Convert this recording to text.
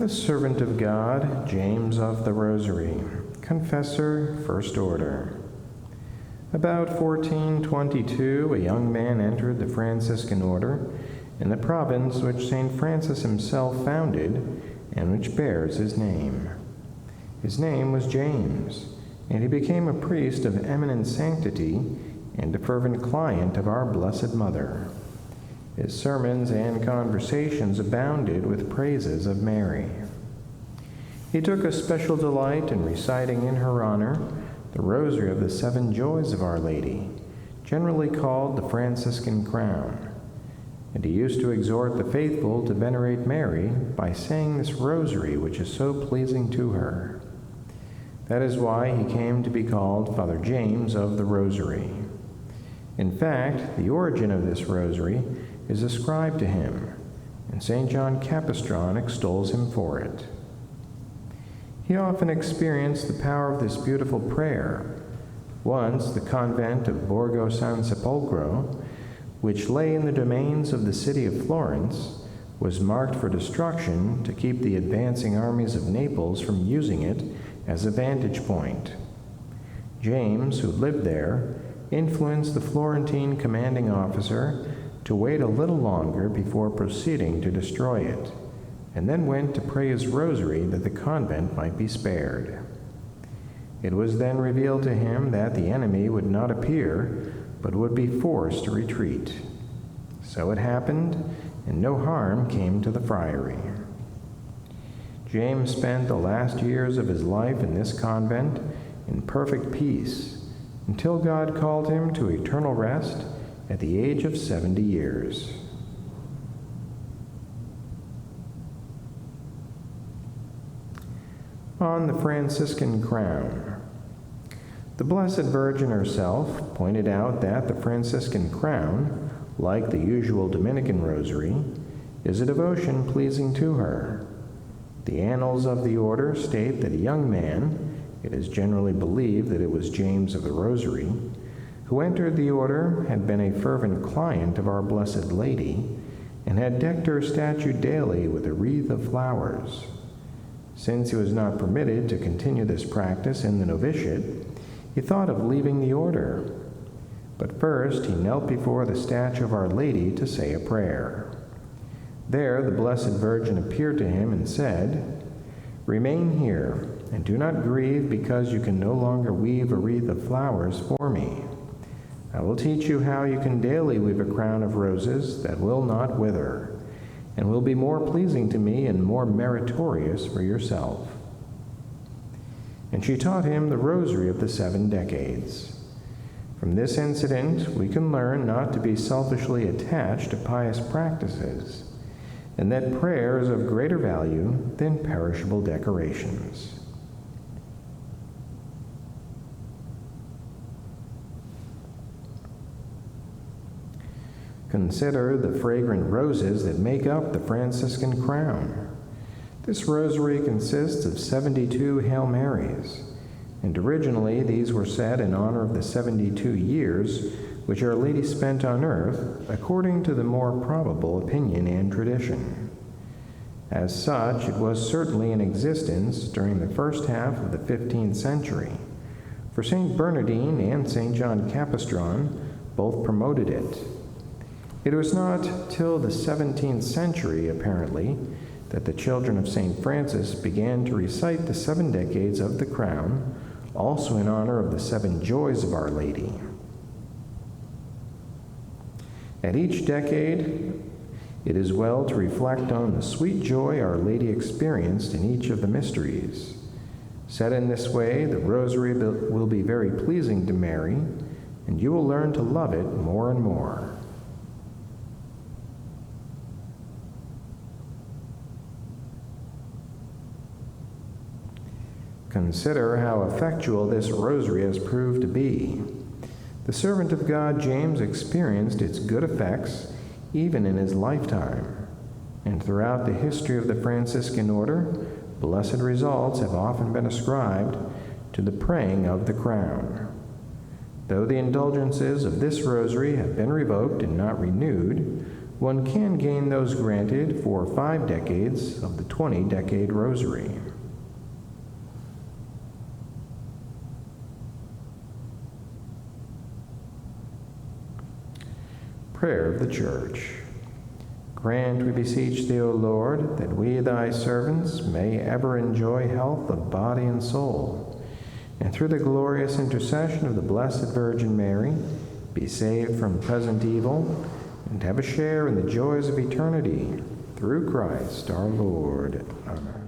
The servant of God, James of the Rosary, Confessor, First Order. About 1422, a young man entered the Franciscan order in the province which St. Francis himself founded and which bears his name. His name was James, and he became a priest of eminent sanctity and a fervent client of our Blessed Mother. His sermons and conversations abounded with praises of Mary. He took a special delight in reciting in her honor the Rosary of the 7 Joys of Our Lady, generally called the Franciscan Crown. And he used to exhort the faithful to venerate Mary by saying this Rosary which is so pleasing to her. That is why he came to be called Father James of the Rosary. In fact, the origin of this Rosary is ascribed to him, and St. John Capistran extols him for it. He often experienced the power of this beautiful prayer. Once, the convent of Borgo San Sepolcro, which lay in the domains of the city of Florence, was marked for destruction to keep the advancing armies of Naples from using it as a vantage point. James, who lived there, influenced the Florentine commanding officer to wait a little longer before proceeding to destroy it, and then went to pray his rosary that the convent might be spared. It was then revealed to him that the enemy would not appear, but would be forced to retreat. So it happened, and no harm came to the friary. James spent the last years of his life in this convent in perfect peace, until God called him to eternal rest at the age of 70 years. On the Franciscan Crown. The Blessed Virgin herself pointed out that the Franciscan Crown, like the usual Dominican Rosary, is a devotion pleasing to her. The annals of the order state that a young man, it is generally believed that it was James of the Rosary, who entered the order, had been a fervent client of our Blessed Lady, and had decked her statue daily with a wreath of flowers. Since he was not permitted to continue this practice in the novitiate, he thought of leaving the order. But first he knelt before the statue of Our Lady to say a prayer. There the Blessed Virgin appeared to him and said, "Remain here, and do not grieve because you can no longer weave a wreath of flowers for me. I will teach you how you can daily weave a crown of roses that will not wither, and will be more pleasing to me and more meritorious for yourself." And she taught him the Rosary of the 7 decades. From this incident, we can learn not to be selfishly attached to pious practices, and that prayer is of greater value than perishable decorations. Consider the fragrant roses that make up the Franciscan Crown. This rosary consists of 72 Hail Marys, and originally these were said in honor of the 72 years which Our Lady spent on earth, according to the more probable opinion and tradition. As such, it was certainly in existence during the first half of the 15th century, for St. Bernardine and St. John Capistran both promoted it. It was not till the 17th century, apparently, that the children of St. Francis began to recite the 7 decades of the Crown, also in honor of the 7 Joys of Our Lady. At each decade, it is well to reflect on the sweet joy Our Lady experienced in each of the mysteries. Said in this way, the Rosary will be very pleasing to Mary, and you will learn to love it more and more. Consider how effectual this Rosary has proved to be. The servant of God James experienced its good effects even in his lifetime, and throughout the history of the Franciscan order, blessed results have often been ascribed to the praying of the Crown. Though the indulgences of this Rosary have been revoked and not renewed, one can gain those granted for 5 decades of the 20-decade Rosary. Prayer of the Church. Grant, we beseech thee, O Lord, that we, thy servants, may ever enjoy health of body and soul, and through the glorious intercession of the Blessed Virgin Mary, be saved from present evil, and have a share in the joys of eternity, through Christ our Lord. Amen.